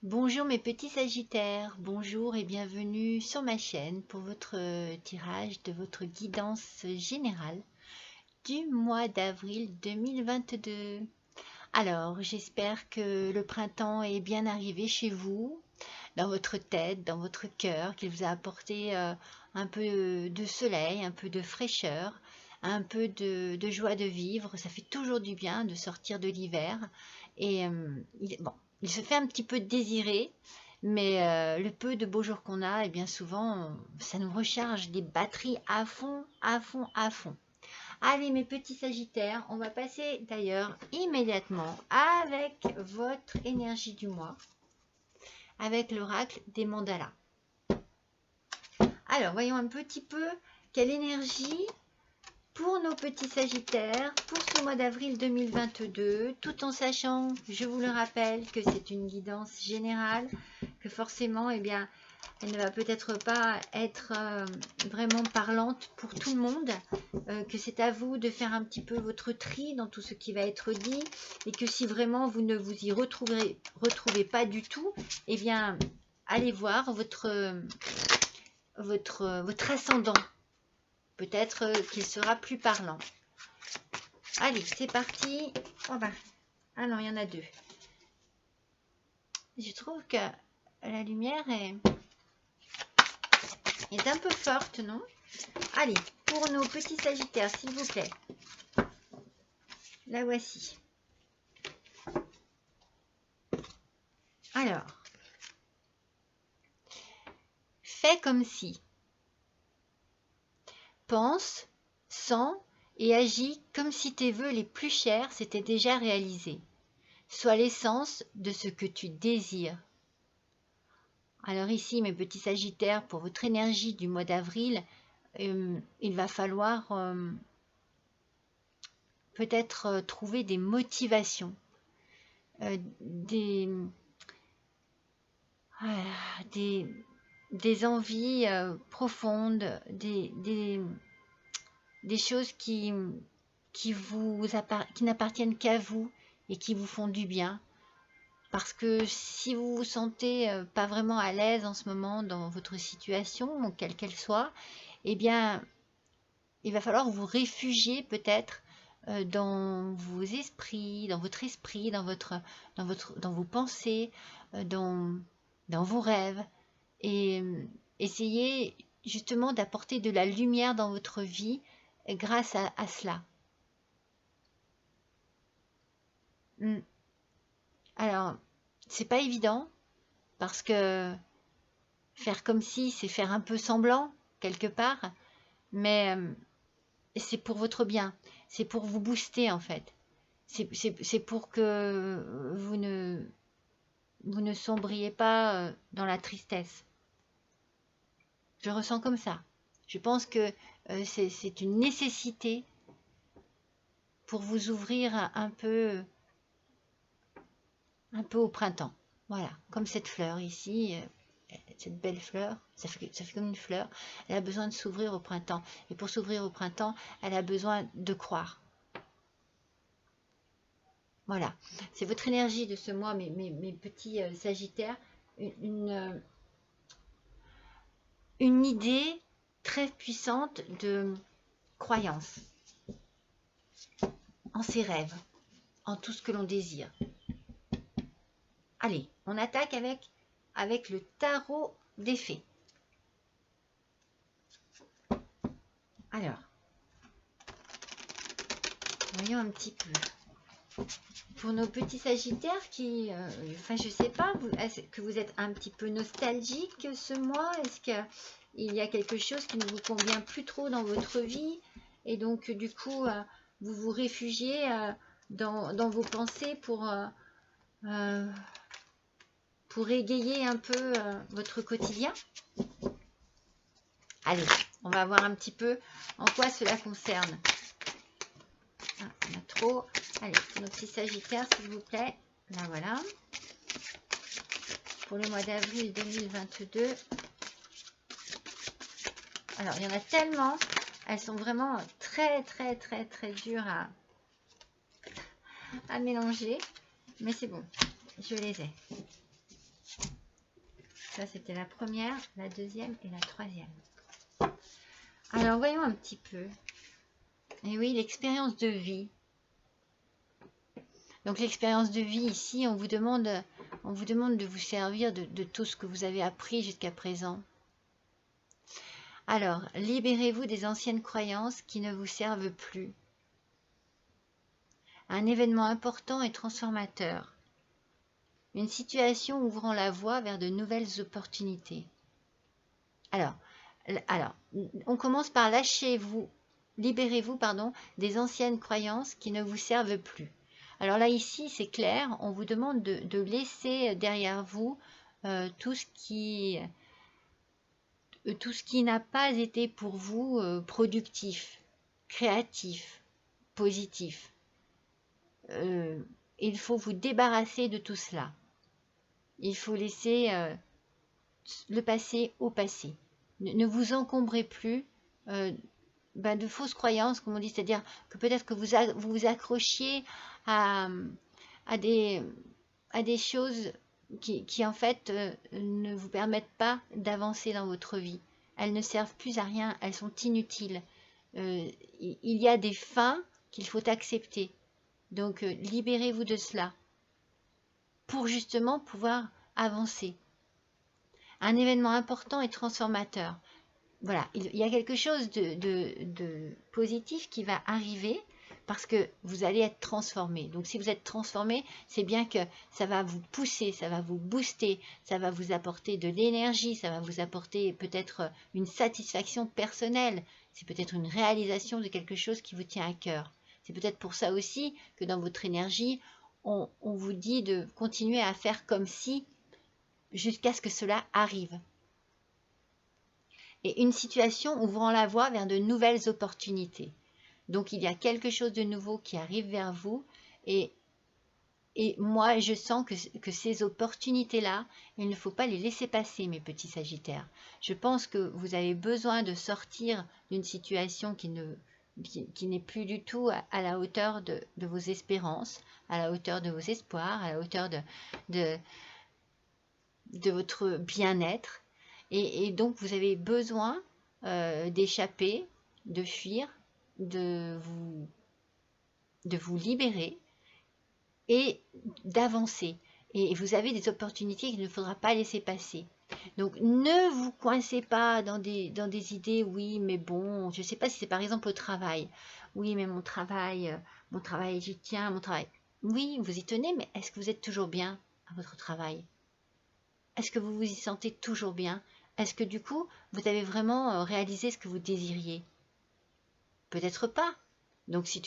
Bonjour mes petits Sagittaires, bonjour et bienvenue sur ma chaîne pour votre tirage de votre guidance générale du mois d'avril 2022. Alors, j'espère que le printemps est bien arrivé chez vous, dans votre tête, dans votre cœur, qu'il vous a apporté un peu de soleil, un peu de fraîcheur, un peu de joie de vivre. Ça fait toujours du bien de sortir de l'hiver. Et bon, il se fait un petit peu désirer, mais le peu de beaux jours qu'on a, et bien souvent, ça nous recharge des batteries à fond, à fond, à fond. Allez mes petits Sagittaires, on va passer d'ailleurs immédiatement avec votre énergie du mois, avec l'oracle des mandalas. Alors, voyons un petit peu quelle énergie pour nos petits Sagittaires pour ce mois d'avril 2022, tout en sachant, je vous le rappelle, que c'est une guidance générale, que forcément, eh bien, elle ne va peut-être pas être vraiment parlante pour tout le monde, que c'est à vous de faire un petit peu votre tri dans tout ce qui va être dit, et que si vraiment vous ne vous y retrouvez pas du tout, eh bien, allez voir votre ascendant. Peut-être qu'il sera plus parlant. Allez, c'est parti. Oh bah, ah non, il y en a deux. Je trouve que la lumière est un peu forte, non? Allez, pour nos petits Sagittaires, s'il vous plaît. La voici. Alors, fais comme si. Pense, sens et agis comme si tes vœux les plus chers s'étaient déjà réalisés. Sois l'essence de ce que tu désires. Alors ici, mes petits Sagittaires, pour votre énergie du mois d'avril, il va falloir peut-être trouver des motivations, des envies profondes, des choses qui n'appartiennent qu'à vous et qui vous font du bien. Parce que si vous vous sentez pas vraiment à l'aise en ce moment dans votre situation, quelle qu'elle soit, eh bien, il va falloir vous réfugier peut-être dans vos esprits, dans votre esprit, dans vos pensées, dans vos rêves, et essayer justement d'apporter de la lumière dans votre vie grâce à cela. Alors, c'est pas évident parce que faire comme si, c'est faire un peu semblant quelque part, mais c'est pour votre bien, c'est pour vous booster en fait. C'est pour que vous ne sombriez pas dans la tristesse. Je ressens comme ça. Je pense que c'est une nécessité pour vous ouvrir un peu au printemps. Voilà, comme cette fleur ici, cette belle fleur, ça fait comme une fleur, elle a besoin de s'ouvrir au printemps. Et pour s'ouvrir au printemps, elle a besoin de croire. Voilà, c'est votre énergie de ce mois, mes petits Sagittaires, une idée très puissante de croyance en ses rêves, en tout ce que l'on désire. Allez, on attaque avec le tarot des fées. Alors, voyons un petit peu. Pour nos petits Sagittaires qui, enfin je sais pas, est-ce que vous êtes un petit peu nostalgique ce mois? Est-ce qu'il y a quelque chose qui ne vous convient plus trop dans votre vie? Et donc du coup, vous vous réfugiez dans vos pensées pour égayer un peu votre quotidien? Allez, on va voir un petit peu en quoi cela concerne. Ah, on a trop. Allez, nos petits Sagittaires, s'il vous plaît. Là, voilà. Pour le mois d'avril 2022. Alors, il y en a tellement. Elles sont vraiment très, très, très, très dures à mélanger. Mais c'est bon, je les ai. Ça, c'était la première, la deuxième et la troisième. Alors, voyons un petit peu. Et oui, l'expérience de vie. Donc, l'expérience de vie, ici, on vous demande de vous servir de tout ce que vous avez appris jusqu'à présent. Alors, libérez-vous des anciennes croyances qui ne vous servent plus. Un événement important et transformateur. Une situation ouvrant la voie vers de nouvelles opportunités. Alors, on commence par libérez-vous, des anciennes croyances qui ne vous servent plus. Alors là, ici, c'est clair, on vous demande de laisser derrière vous tout ce qui n'a pas été pour vous productif, créatif, positif. Il faut vous débarrasser de tout cela. Il faut laisser le passé au passé. Ne vous encombrez plus de fausses croyances, comme on dit, c'est-à-dire que peut-être que vous vous accrochiez à des choses qui en fait ne vous permettent pas d'avancer dans votre vie. Elles ne servent plus à rien, elles sont inutiles. Il y a des fins qu'il faut accepter. Donc libérez-vous de cela pour justement pouvoir avancer. Un événement important et transformateur. Voilà, il y a quelque chose de positif qui va arriver parce que vous allez être transformé. Donc si vous êtes transformé, c'est bien que ça va vous pousser, ça va vous booster, ça va vous apporter de l'énergie, ça va vous apporter peut-être une satisfaction personnelle. C'est peut-être une réalisation de quelque chose qui vous tient à cœur. C'est peut-être pour ça aussi que dans votre énergie, on vous dit de continuer à faire comme si, jusqu'à ce que cela arrive. Et une situation ouvrant la voie vers de nouvelles opportunités. Donc il y a quelque chose de nouveau qui arrive vers vous et moi je sens que ces opportunités-là, il ne faut pas les laisser passer, mes petits Sagittaires. Je pense que vous avez besoin de sortir d'une situation qui n'est plus du tout à la hauteur de vos espérances, à la hauteur de vos espoirs, à la hauteur de votre bien-être. Et donc, vous avez besoin d'échapper, de fuir, de vous libérer et d'avancer. Et vous avez des opportunités qu'il ne faudra pas laisser passer. Donc, ne vous coincez pas dans des idées, oui, mais bon, je ne sais pas si c'est par exemple au travail. Oui, mais mon travail, j'y tiens, mon travail. Oui, vous y tenez, mais est-ce que vous êtes toujours bien à votre travail? Est-ce que vous vous y sentez toujours bien? Est-ce que du coup, vous avez vraiment réalisé ce que vous désiriez? Peut-être pas. Donc si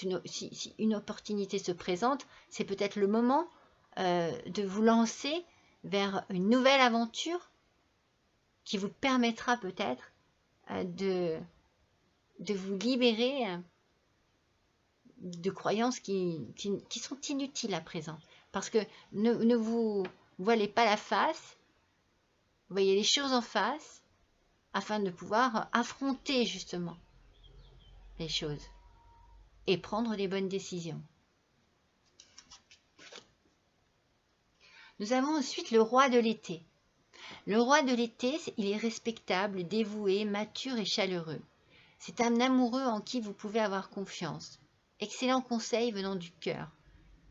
une opportunité se présente, c'est peut-être le moment de vous lancer vers une nouvelle aventure qui vous permettra peut-être de vous libérer de croyances qui sont inutiles à présent. Parce que ne vous voilez pas la face, voyez les choses en face, afin de pouvoir affronter justement les choses et prendre les bonnes décisions. Nous avons ensuite le roi de l'été. Le roi de l'été, il est respectable, dévoué, mature et chaleureux. C'est un amoureux en qui vous pouvez avoir confiance. Excellent conseil venant du cœur.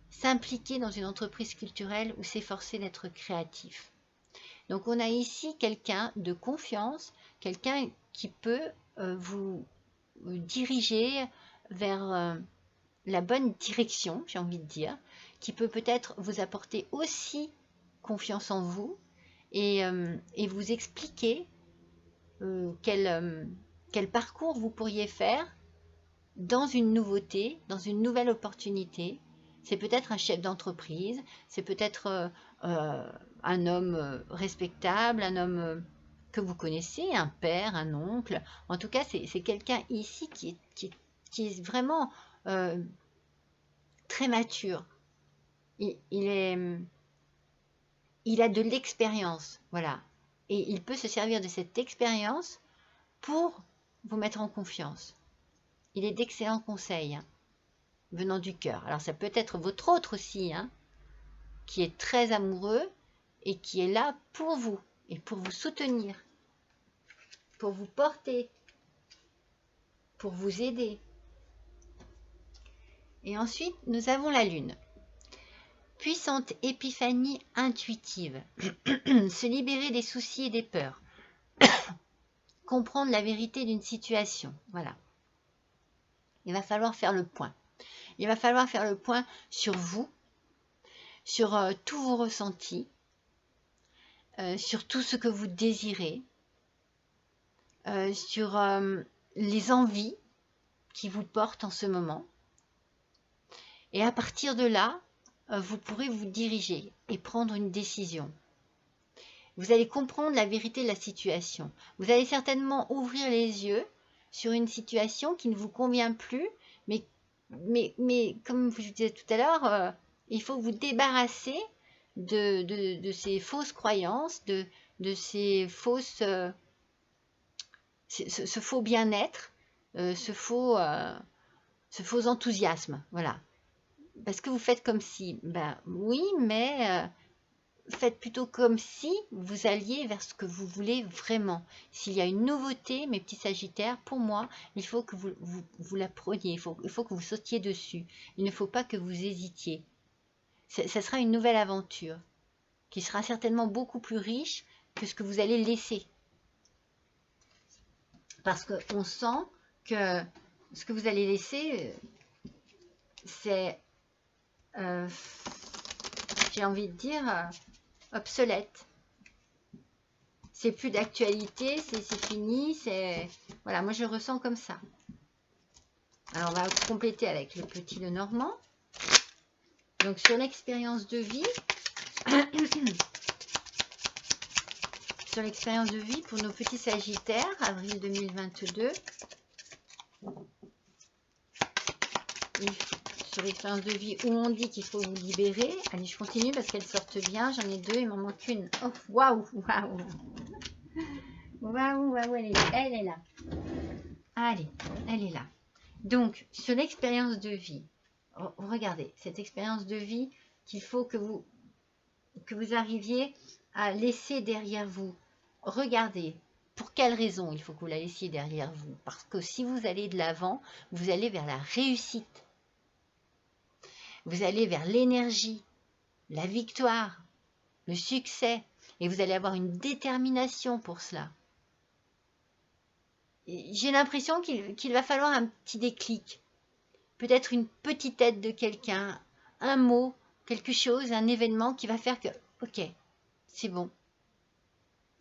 S'impliquer dans une entreprise culturelle ou s'efforcer d'être créatif. Donc on a ici quelqu'un de confiance, quelqu'un qui peut vous diriger vers la bonne direction, j'ai envie de dire, qui peut peut-être vous apporter aussi confiance en vous et vous expliquer quel parcours vous pourriez faire dans une nouveauté, dans une nouvelle opportunité. C'est peut-être un chef d'entreprise, c'est peut-être un homme respectable, un homme que vous connaissez, un père, un oncle. En tout cas, c'est quelqu'un ici qui est vraiment très mature. Il a de l'expérience, voilà. Et il peut se servir de cette expérience pour vous mettre en confiance. Il est d'excellents conseils venant du cœur. Alors ça peut être votre autre aussi, qui est très amoureux et qui est là pour vous, et pour vous soutenir, pour vous porter, pour vous aider. Et ensuite, nous avons la Lune. Puissante épiphanie intuitive. Se libérer des soucis et des peurs. Comprendre la vérité d'une situation. Voilà. Il va falloir faire le point. Il va falloir faire le point sur vous, sur tous vos ressentis, sur tout ce que vous désirez, sur les envies qui vous portent en ce moment. Et à partir de là, vous pourrez vous diriger et prendre une décision. Vous allez comprendre la vérité de la situation. Vous allez certainement ouvrir les yeux sur une situation qui ne vous convient plus, mais comme je vous disais tout à l'heure, il faut vous débarrasser de ces fausses croyances, de ces fausses, ce faux bien-être, ce faux enthousiasme. Voilà. Parce que vous faites comme si, ben oui, mais faites plutôt comme si vous alliez vers ce que vous voulez vraiment. S'il y a une nouveauté, mes petits sagittaires, pour moi, il faut que vous la preniez, il faut que vous sautiez dessus. Il ne faut pas que vous hésitiez. Ça sera une nouvelle aventure qui sera certainement beaucoup plus riche que ce que vous allez laisser. Parce qu'on sent que ce que vous allez laisser, c'est... j'ai envie de dire obsolète. C'est plus d'actualité, c'est fini, c'est... Voilà, moi je le ressens comme ça. Alors on va compléter avec le petit Lenormand. Donc sur l'expérience de vie, sur l'expérience de vie pour nos petits sagittaires, avril 2022. Sur l'expérience de vie où on dit qu'il faut vous libérer. Allez, je continue parce qu'elles sortent bien. J'en ai deux, il m'en manque une. Oh, waouh, waouh. Waouh, waouh, elle est là. Allez, elle est là. Donc, sur l'expérience de vie, regardez, cette expérience de vie qu'il faut que vous arriviez à laisser derrière vous. Regardez, pour quelle raison il faut que vous la laissiez derrière vous? Parce que si vous allez de l'avant, vous allez vers la réussite. Vous allez vers l'énergie, la victoire, le succès. Et vous allez avoir une détermination pour cela. J'ai l'impression qu'il va falloir un petit déclic. Peut-être une petite aide de quelqu'un, un mot, quelque chose, un événement qui va faire que, ok, c'est bon,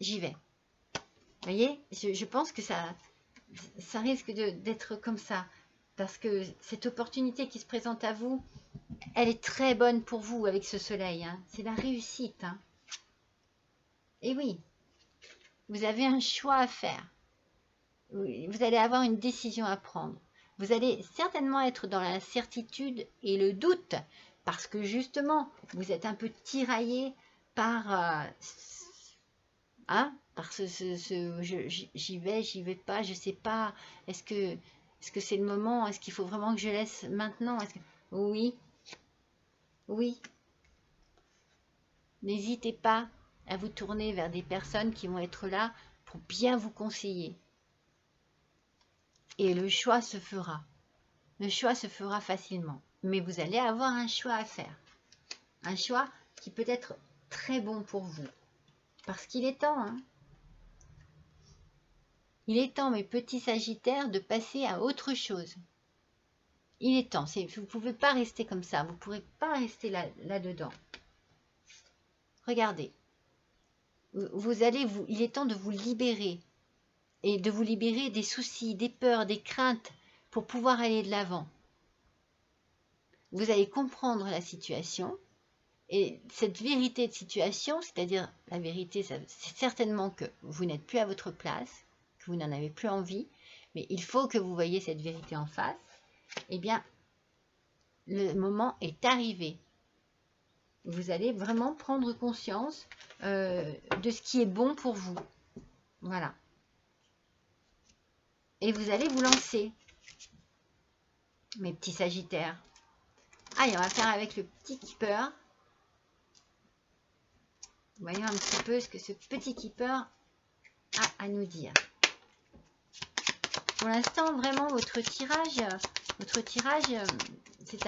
j'y vais. Vous voyez, je pense que ça risque d'être comme ça. Parce que cette opportunité qui se présente à vous, elle est très bonne pour vous avec ce soleil. Hein. C'est la réussite. Hein. Et oui, vous avez un choix à faire. Vous allez avoir une décision à prendre. Vous allez certainement être dans l'incertitude et le doute. Parce que justement, vous êtes un peu tiraillé par... par j'y vais pas, je sais pas. Est-ce que c'est le moment? Est-ce qu'il faut vraiment que je laisse maintenant? Oui. Oui. N'hésitez pas à vous tourner vers des personnes qui vont être là pour bien vous conseiller. Et le choix se fera. Le choix se fera facilement. Mais vous allez avoir un choix à faire. Un choix qui peut être très bon pour vous. Parce qu'il est temps, hein. Il est temps, mes petits sagittaires, de passer à autre chose. Il est temps. Vous ne pouvez pas rester comme ça. Vous ne pourrez pas rester là-dedans. Regardez. Il est temps de vous libérer. Et de vous libérer des soucis, des peurs, des craintes pour pouvoir aller de l'avant. Vous allez comprendre la situation. Et cette vérité de situation, c'est-à-dire la vérité, c'est certainement que vous n'êtes plus à votre place, que vous n'en avez plus envie, mais il faut que vous voyez cette vérité en face. Eh bien, le moment est arrivé. Vous allez vraiment prendre conscience de ce qui est bon pour vous. Voilà. Et vous allez vous lancer, mes petits sagittaires. Allez, on va faire avec le petit keeper. Voyons un petit peu ce que ce petit keeper a à nous dire. Pour l'instant, vraiment, votre tirage, c'est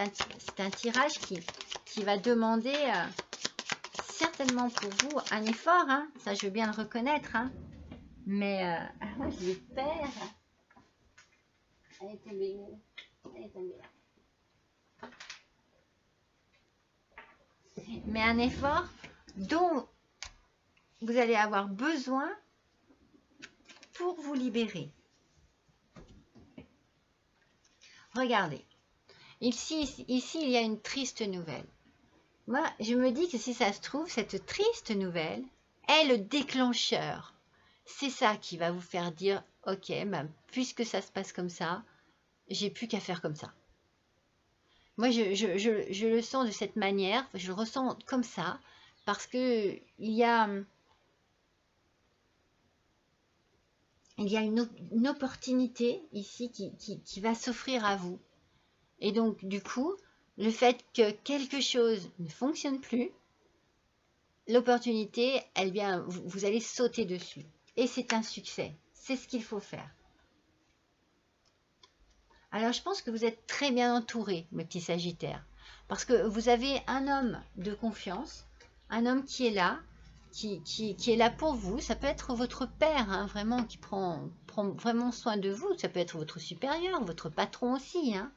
un tirage qui va demander certainement pour vous un effort. Hein, ça, je veux bien le reconnaître. Hein, mais moi, je l'ai perds. Elle est tombée où? Elle est tombée là. Mais un effort dont vous allez avoir besoin pour vous libérer. Regardez, ici, il y a une triste nouvelle. Moi, je me dis que si ça se trouve, cette triste nouvelle est le déclencheur. C'est ça qui va vous faire dire, ok, ben, puisque ça se passe comme ça, j'ai plus qu'à faire comme ça. Moi, je le sens de cette manière, je le ressens comme ça, parce que il y a une opportunité ici qui va s'offrir à vous. Et donc, du coup, le fait que quelque chose ne fonctionne plus, l'opportunité, elle vient, vous allez sauter dessus. Et c'est un succès. C'est ce qu'il faut faire. Alors, je pense que vous êtes très bien entourés, mes petits Sagittaires. Parce que vous avez un homme de confiance, un homme qui est là, qui est là pour vous. Ça peut être votre père, hein, vraiment, qui prend vraiment soin de vous. Ça peut être votre supérieur, votre patron aussi. Hein.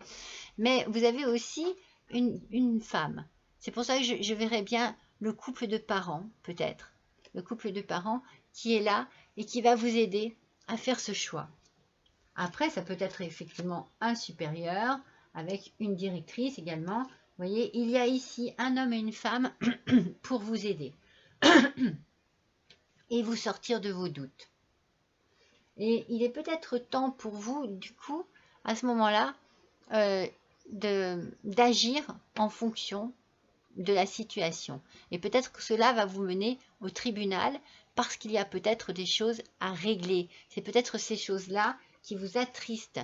Mais vous avez aussi une femme. C'est pour ça que je verrais bien le couple de parents, peut-être. Le couple de parents qui est là et qui va vous aider à faire ce choix. Après, ça peut être effectivement un supérieur avec une directrice également. Vous voyez, il y a ici un homme et une femme pour vous aider et vous sortir de vos doutes. Et il est peut-être temps pour vous, du coup, à ce moment-là, d'agir en fonction de la situation. Et peut-être que cela va vous mener au tribunal parce qu'il y a peut-être des choses à régler. C'est peut-être ces choses-là qui vous attristent,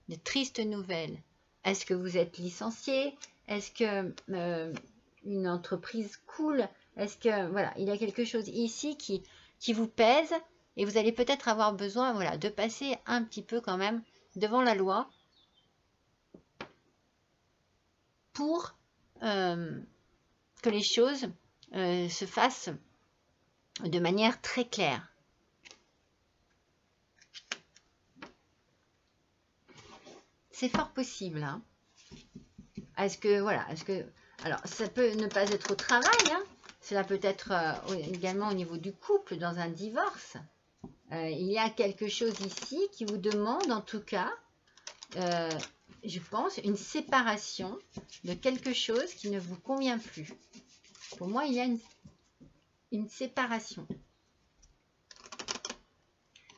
de tristes nouvelles. Est-ce que vous êtes licencié? Est-ce que une entreprise coule? Est-ce que, voilà, il y a quelque chose ici qui vous pèse et vous allez peut-être avoir besoin, voilà, de passer un petit peu quand même devant la loi pour que les choses se fassent de manière très claire. C'est fort possible. Hein. Est-ce que, voilà, alors, ça peut ne pas être au travail, hein. Cela peut être également au niveau du couple, dans un divorce. Il y a quelque chose ici qui vous demande, en tout cas, je pense, une séparation de quelque chose qui ne vous convient plus. Pour moi, il y a une séparation.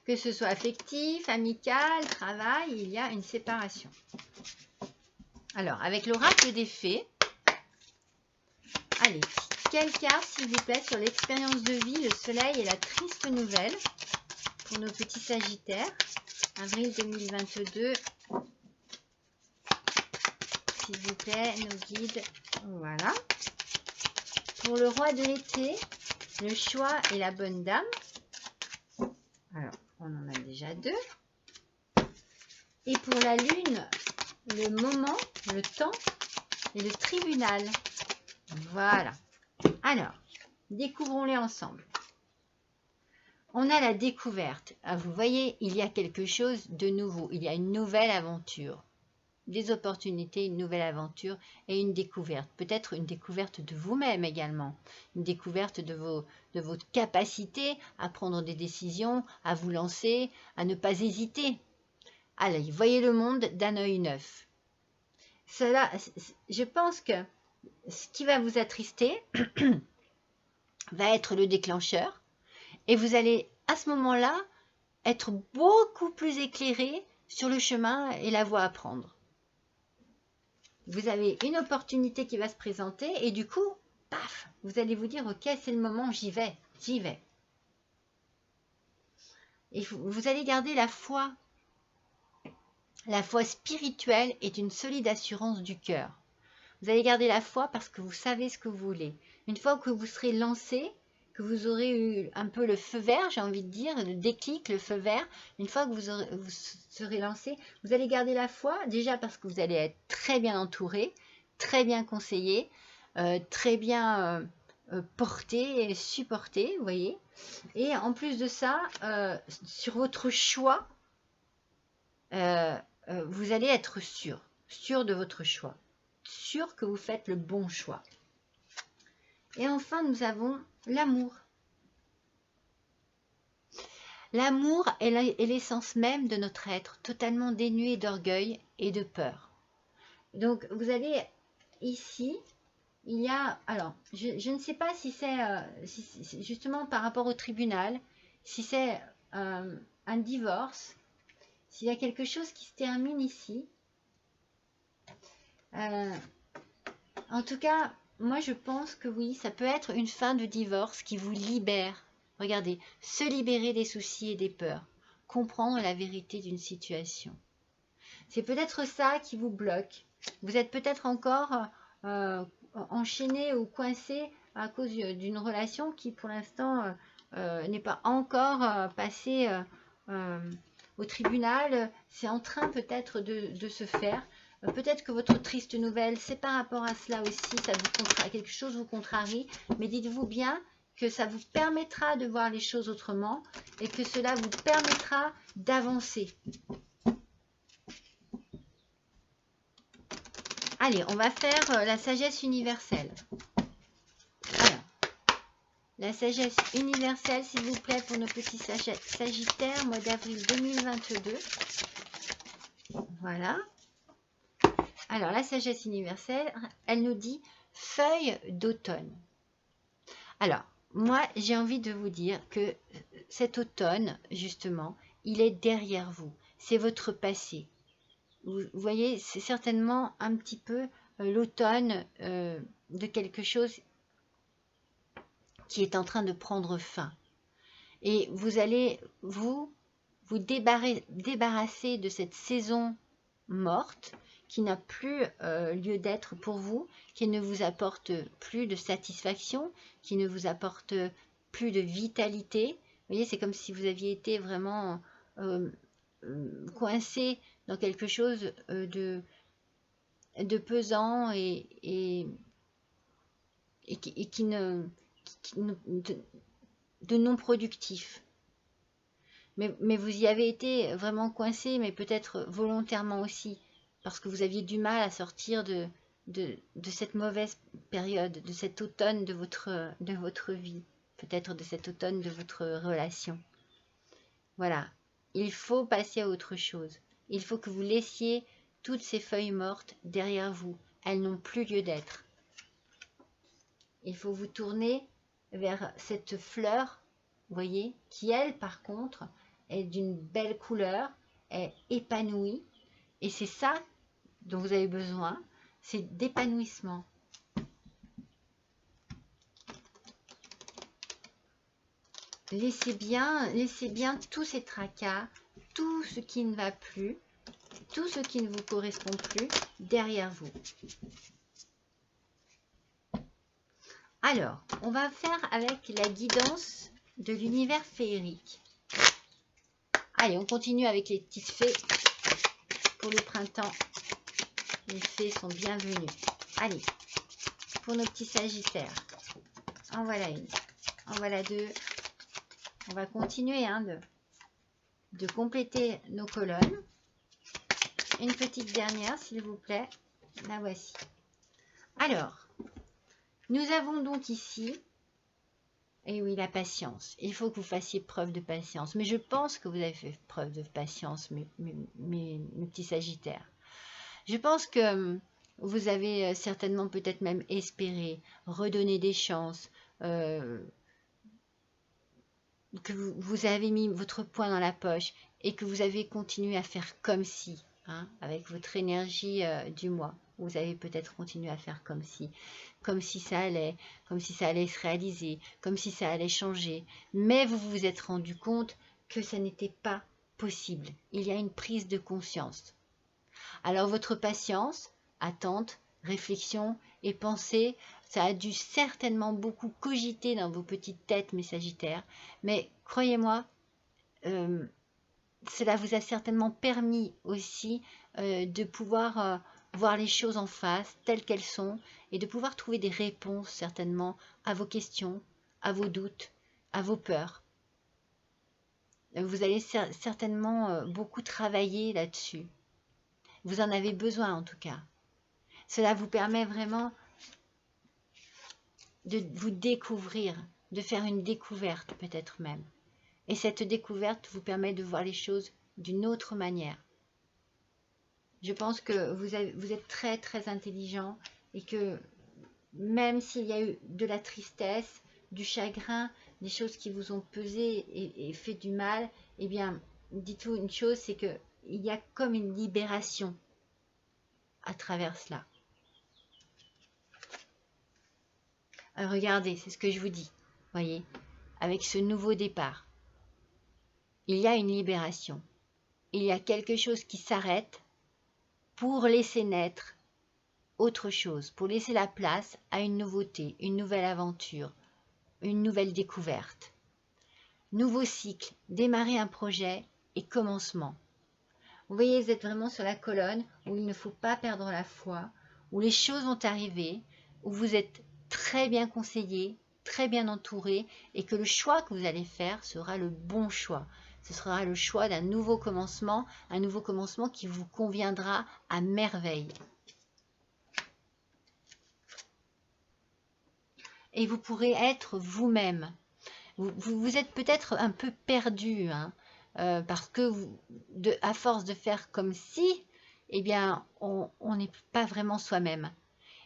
Que ce soit affectif, amical, travail, il y a une séparation. Alors, avec l'oracle des fées, allez, quelle carte, s'il vous plaît, sur l'expérience de vie, le soleil et la triste nouvelle pour nos petits Sagittaires, avril 2022. S'il vous plaît, nos guides, voilà. Pour le roi de l'été, le choix et la bonne dame. Alors, on en a déjà deux. Et pour la lune, le moment, le temps et le tribunal. Voilà. Alors, découvrons-les ensemble. On a la découverte. Ah, vous voyez, il y a quelque chose de nouveau. Il y a une nouvelle aventure. Des opportunités, une nouvelle aventure et une découverte. Peut-être une découverte de vous-même également. Une découverte de votre capacité à prendre des décisions, à vous lancer, à ne pas hésiter. Allez, voyez le monde d'un œil neuf. Cela, je pense que ce qui va vous attrister va être le déclencheur et vous allez à ce moment-là être beaucoup plus éclairé sur le chemin et la voie à prendre. Vous avez une opportunité qui va se présenter et du coup, paf, vous allez vous dire, ok, c'est le moment, j'y vais. Et vous allez garder la foi. La foi spirituelle est une solide assurance du cœur. Vous allez garder la foi parce que vous savez ce que vous voulez. Une fois que vous serez lancé, que vous aurez eu un peu le feu vert, j'ai envie de dire, le déclic, le feu vert. Une fois que vous serez lancé, vous allez garder la foi, déjà parce que vous allez être très bien entouré, très bien conseillé, très bien porté et supporté, vous voyez. Et en plus de ça, sur votre choix, vous allez être sûr de votre choix, sûr que vous faites le bon choix. Et enfin, nous avons l'amour. L'amour est l'essence même de notre être, totalement dénué d'orgueil et de peur. Donc, vous allez ici, il y a, alors, je ne sais pas si c'est justement par rapport au tribunal, si c'est un divorce, s'il y a quelque chose qui se termine ici. En tout cas, moi je pense que oui, ça peut être une fin de divorce qui vous libère. Regardez, se libérer des soucis et des peurs, comprendre la vérité d'une situation. C'est peut-être ça qui vous bloque. Vous êtes peut-être encore enchaîné ou coincé à cause d'une relation qui pour l'instant n'est pas encore passée au tribunal. C'est en train peut-être de se faire. Peut-être que votre triste nouvelle, c'est par rapport à cela aussi, ça vous quelque chose vous contrarie, mais dites-vous bien que ça vous permettra de voir les choses autrement et que cela vous permettra d'avancer. Allez, on va faire la sagesse universelle. Alors, la sagesse universelle, s'il vous plaît, pour nos petits sagittaires, mois d'avril 2022. Voilà. Alors, la sagesse universelle, elle nous dit feuille d'automne. Alors, moi, j'ai envie de vous dire que cet automne, justement, il est derrière vous. C'est votre passé. Vous voyez, c'est certainement un petit peu l'automne de quelque chose qui est en train de prendre fin. Et vous allez vous débarrasser de cette saison morte qui n'a plus lieu d'être pour vous, qui ne vous apporte plus de satisfaction, qui ne vous apporte plus de vitalité. Vous voyez, c'est comme si vous aviez été vraiment coincé dans quelque chose de pesant et qui ne de non productif. Mais vous y avez été vraiment coincé, mais peut-être volontairement aussi, parce que vous aviez du mal à sortir de cette mauvaise période, de cet automne de votre vie, peut-être de cet automne de votre relation. Voilà, il faut passer à autre chose. Il faut que vous laissiez toutes ces feuilles mortes derrière vous. Elles n'ont plus lieu d'être. Il faut vous tourner vers cette fleur, vous voyez, qui elle, par contre, est d'une belle couleur, est épanouie. Et c'est ça dont vous avez besoin, c'est d'épanouissement. Laissez bien tous ces tracas, tout ce qui ne va plus, tout ce qui ne vous correspond plus derrière vous. Alors, on va faire avec la guidance de l'univers féerique. Allez, on continue avec les petites fées pour le printemps. Les fées sont bienvenues. Allez, pour nos petits sagittaires. En voilà une. En voilà deux. On va continuer de compléter nos colonnes. Une petite dernière, s'il vous plaît. La voici. Alors, nous avons donc ici, et oui, la patience. Il faut que vous fassiez preuve de patience. Mais je pense que vous avez fait preuve de patience, mes petits sagittaires. Je pense que vous avez certainement peut-être même espéré, redonner des chances, que vous avez mis votre poing dans la poche et que vous avez continué à faire comme si, hein, avec votre énergie du mois. Vous avez peut-être continué à faire comme si ça allait se réaliser, comme si ça allait changer. Mais vous vous êtes rendu compte que ça n'était pas possible. Il y a une prise de conscience. Alors votre patience, attente, réflexion et pensée Ça a dû certainement beaucoup cogiter dans vos petites têtes, mes Sagittaires. Mais croyez-moi, cela vous a certainement permis aussi de pouvoir voir les choses en face, telles qu'elles sont, et de pouvoir trouver des réponses certainement à vos questions, à vos doutes, à vos peurs. Vous allez certainement beaucoup travailler là-dessus. Vous en avez besoin en tout cas. Cela vous permet vraiment de vous découvrir, de faire une découverte peut-être même. Et cette découverte vous permet de voir les choses d'une autre manière. Je pense que vous êtes très très intelligent et que même s'il y a eu de la tristesse, du chagrin, des choses qui vous ont pesé et fait du mal, eh bien, dites-vous une chose, c'est qu'il y a comme une libération à travers cela. Alors, regardez, c'est ce que je vous dis, voyez, avec ce nouveau départ, il y a une libération. Il y a quelque chose qui s'arrête pour laisser naître autre chose, pour laisser la place à une nouveauté, une nouvelle aventure, une nouvelle découverte. Nouveau cycle, démarrer un projet et commencement. Vous voyez, vous êtes vraiment sur la colonne où il ne faut pas perdre la foi, où les choses vont arriver, où vous êtes très bien conseillé, très bien entouré et que le choix que vous allez faire sera le bon choix. Ce sera le choix d'un nouveau commencement, un nouveau commencement qui vous conviendra à merveille. Et vous pourrez être vous-même. Vous êtes peut-être un peu perdu, hein, parce que à force de faire comme si, eh bien, on n'est pas vraiment soi-même.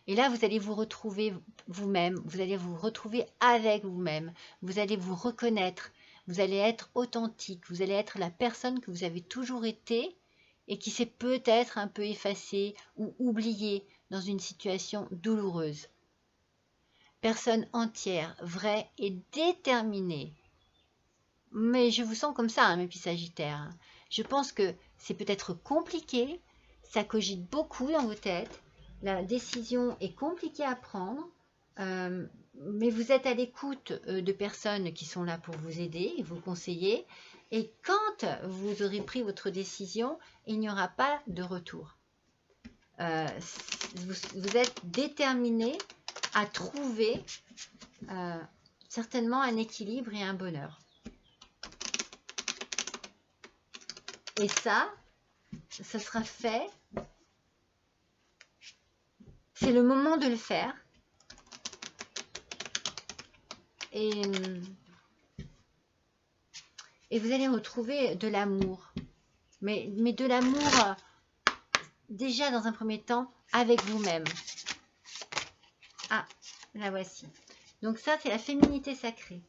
Et là, vous allez vous retrouver vous-même, vous allez vous retrouver avec vous-même, vous allez vous reconnaître, vous allez être authentique, vous allez être la personne que vous avez toujours été et qui s'est peut-être un peu effacée ou oubliée dans une situation douloureuse. Personne entière, vraie et déterminée. Mais je vous sens comme ça, hein, mes petits Sagittaires. Je pense que c'est peut-être compliqué, ça cogite beaucoup dans vos têtes, la décision est compliquée à prendre, mais vous êtes à l'écoute de personnes qui sont là pour vous aider et vous conseiller. Et quand vous aurez pris votre décision, il n'y aura pas de retour. Vous êtes déterminé à trouver certainement un équilibre et un bonheur. Et ça sera fait. C'est le moment de le faire. Et vous allez retrouver de l'amour. Mais de l'amour, déjà dans un premier temps, avec vous-même. Ah, la voici. Donc ça, c'est la féminité sacrée.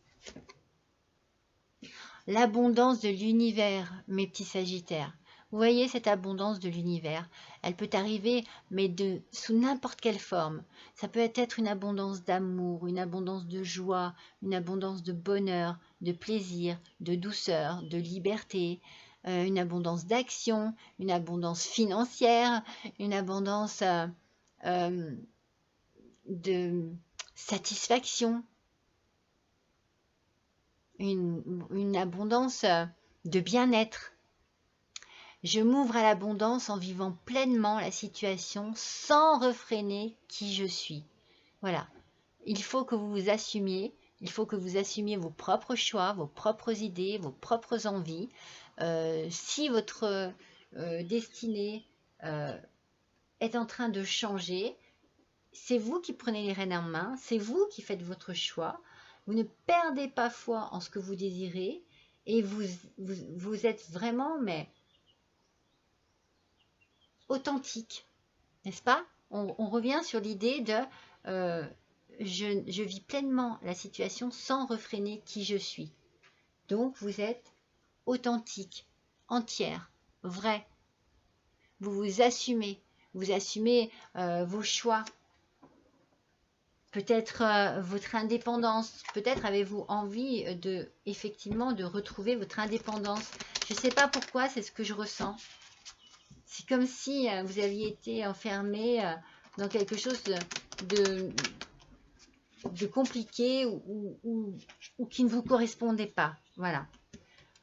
L'abondance de l'univers, mes petits Sagittaires. Vous voyez cette abondance de l'univers, elle peut arriver, mais sous n'importe quelle forme. Ça peut être une abondance d'amour, une abondance de joie, une abondance de bonheur, de plaisir, de douceur, de liberté, une abondance d'action, une abondance financière, une abondance de satisfaction, une abondance de bien-être. Je m'ouvre à l'abondance en vivant pleinement la situation sans refréner qui je suis. Voilà. Il faut que vous vous assumiez. Il faut que vous assumiez vos propres choix, vos propres idées, vos propres envies. Si votre destinée est en train de changer, c'est vous qui prenez les rênes en main. C'est vous qui faites votre choix. Vous ne perdez pas foi en ce que vous désirez. Et vous êtes vraiment, mais authentique, n'est-ce pas? On revient sur l'idée de je vis pleinement la situation sans refréner qui je suis. Donc vous êtes authentique, entière, vrai. Vous assumez vos choix. Peut-être votre indépendance. Peut-être avez-vous envie effectivement de retrouver votre indépendance. Je ne sais pas pourquoi, c'est ce que je ressens. C'est comme si vous aviez été enfermé dans quelque chose compliqué ou qui ne vous correspondait pas. Voilà.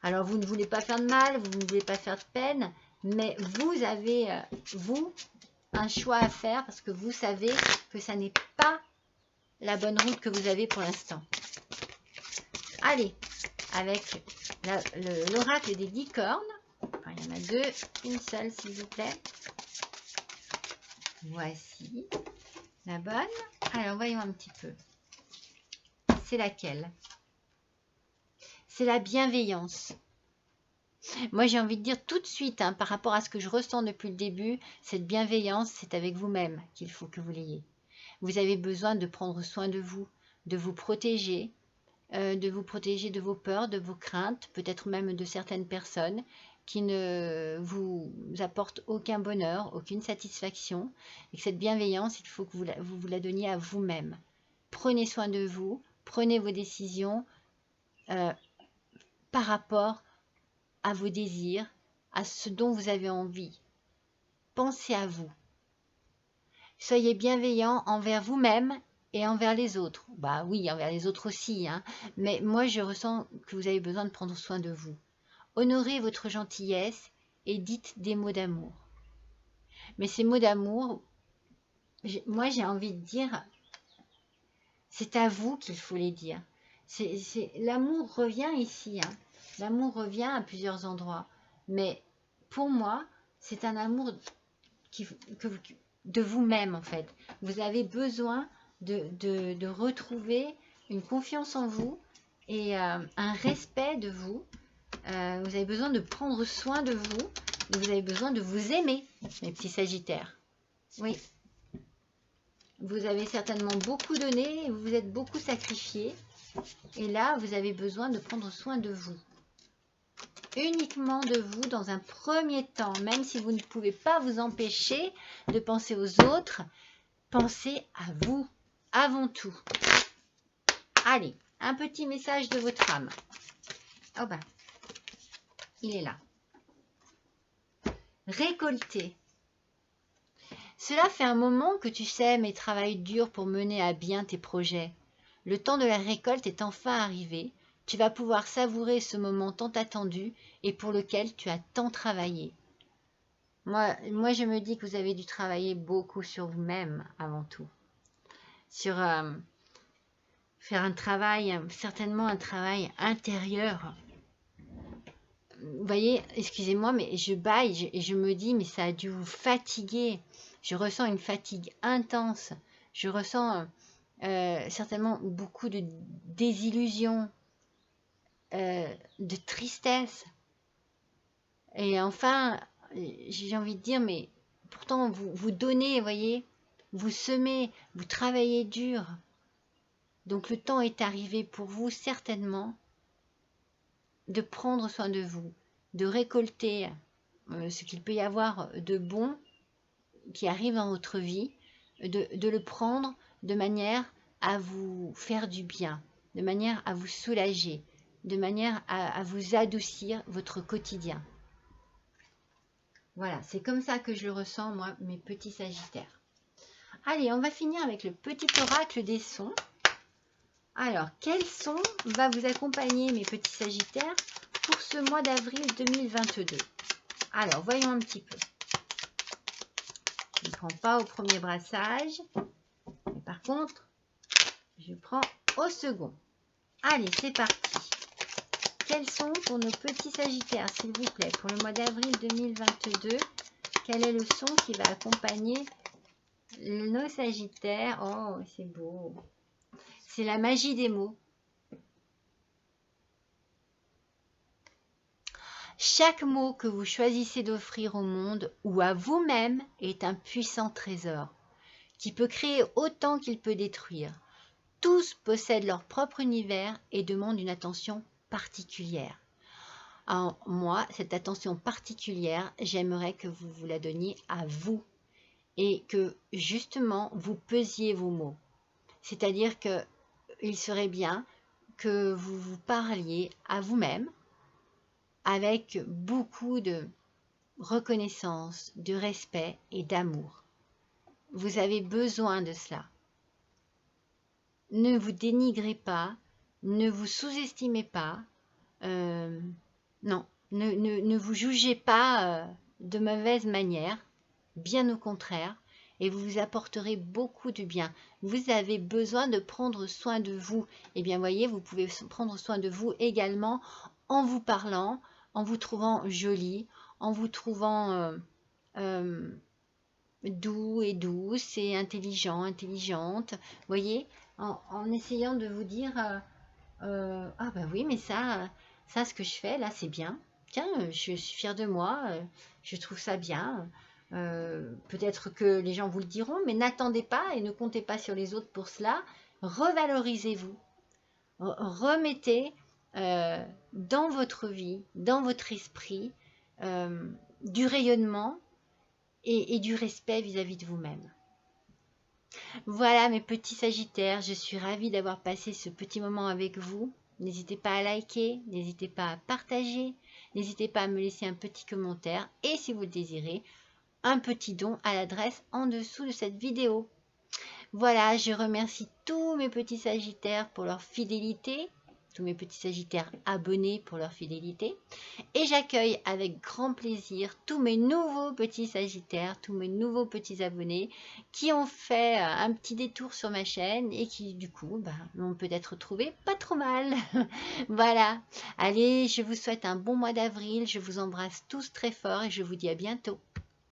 Alors, vous ne voulez pas faire de mal, vous ne voulez pas faire de peine, mais vous avez, vous, un choix à faire parce que vous savez que ça n'est pas la bonne route que vous avez pour l'instant. Allez, avec l'oracle des 10 cornes. Enfin, il y en a deux, une seule s'il vous plaît. Voici la bonne. Alors, voyons un petit peu. C'est laquelle? C'est la bienveillance. Moi, j'ai envie de dire tout de suite, hein, par rapport à ce que je ressens depuis le début, cette bienveillance, c'est avec vous-même qu'il faut que vous l'ayez. Vous avez besoin de prendre soin de vous protéger, de vos peurs, de vos craintes, peut-être même de certaines personnes qui ne vous apportent aucun bonheur, aucune satisfaction. Et que cette bienveillance, il faut que vous la donniez à vous-même. Prenez soin de vous, prenez vos décisions par rapport à vos désirs, à ce dont vous avez envie. Pensez à vous. Soyez bienveillant envers vous-même et envers les autres. Bah oui, envers les autres aussi, hein. Mais moi, je ressens que vous avez besoin de prendre soin de vous. Honorez votre gentillesse et dites des mots d'amour. Mais ces mots d'amour, moi, j'ai envie de dire, c'est à vous qu'il faut les dire. L'amour revient ici, hein. L'amour revient à plusieurs endroits. Mais pour moi, c'est un amour de vous-même, en fait. Vous avez besoin de retrouver une confiance en vous et un respect de vous. Vous avez besoin de prendre soin de vous. Vous avez besoin de vous aimer, mes petits sagittaires. Oui. Vous avez certainement beaucoup donné, vous vous êtes beaucoup sacrifié. Et là, vous avez besoin de prendre soin de vous. Uniquement de vous dans un premier temps, même si vous ne pouvez pas vous empêcher de penser aux autres, pensez à vous avant tout. Allez, un petit message de votre âme. Oh ben, il est là. Récolter. Cela fait un moment que tu sèmes et travailles dur pour mener à bien tes projets. Le temps de la récolte est enfin arrivé. Tu vas pouvoir savourer ce moment tant attendu et pour lequel tu as tant travaillé. Moi, je me dis que vous avez dû travailler beaucoup sur vous-même avant tout. Sur faire un travail, certainement un travail intérieur. Vous voyez, excusez-moi, mais je bâille et je me dis, mais ça a dû vous fatiguer. Je ressens une fatigue intense. Je ressens certainement beaucoup de désillusion, de tristesse. Et enfin, j'ai envie de dire, mais pourtant, vous donnez, vous voyez, vous semez, vous travaillez dur. Donc le temps est arrivé pour vous, certainement, de prendre soin de vous, de récolter ce qu'il peut y avoir de bon qui arrive dans votre vie, de le prendre de manière à vous faire du bien, de manière à vous soulager, de manière à vous adoucir votre quotidien. Voilà, c'est comme ça que je le ressens, moi, mes petits sagittaires. Allez, on va finir avec le petit oracle des sons. Alors, quel son va vous accompagner, mes petits sagittaires, pour ce mois d'avril 2022? Alors, voyons un petit peu. Je ne prends pas au premier brassage, mais par contre, je prends au second. Allez, c'est parti. Quels sont pour nos petits sagittaires, s'il vous plaît, pour le mois d'avril 2022? Quel est le son qui va accompagner nos sagittaires? Oh, c'est beau. C'est la magie des mots. Chaque mot que vous choisissez d'offrir au monde ou à vous-même est un puissant trésor qui peut créer autant qu'il peut détruire. Tous possèdent leur propre univers et demandent une attention particulière. Alors, moi, cette attention particulière, j'aimerais que vous vous la donniez à vous et que justement vous pesiez vos mots. C'est-à-dire qu'il serait bien que vous vous parliez à vous-même avec beaucoup de reconnaissance, de respect et d'amour. Vous avez besoin de cela. ne vous dénigrez pas, ne vous sous-estimez pas, non, ne vous jugez pas de mauvaise manière, bien au contraire, et vous vous apporterez beaucoup de bien. Vous avez besoin de prendre soin de vous. Eh bien, voyez, vous pouvez prendre soin de vous également en vous parlant, en vous trouvant jolie, en vous trouvant euh, doux et douce et intelligent, intelligente. Voyez, en essayant de vous dire ah bah oui, mais ça, ce que je fais là, c'est bien. Tiens, je suis fière de moi, je trouve ça bien. Peut-être que les gens vous le diront, mais n'attendez pas et ne comptez pas sur les autres pour cela. Revalorisez-vous. Remettez dans votre vie, dans votre esprit, du rayonnement et du respect vis-à-vis de vous-même. Voilà mes petits Sagittaires, je suis ravie d'avoir passé ce petit moment avec vous. N'hésitez pas à liker, n'hésitez pas à partager, n'hésitez pas à me laisser un petit commentaire et si vous le désirez, un petit don à l'adresse en dessous de cette vidéo. Voilà, je remercie tous mes petits Sagittaires pour leur fidélité, tous mes petits Sagittaires abonnés pour leur fidélité. Et j'accueille avec grand plaisir tous mes nouveaux petits Sagittaires, tous mes nouveaux petits abonnés qui ont fait un petit détour sur ma chaîne et qui du coup m'ont peut-être trouvé pas trop mal. Voilà, allez, je vous souhaite un bon mois d'avril, je vous embrasse tous très fort et je vous dis à bientôt.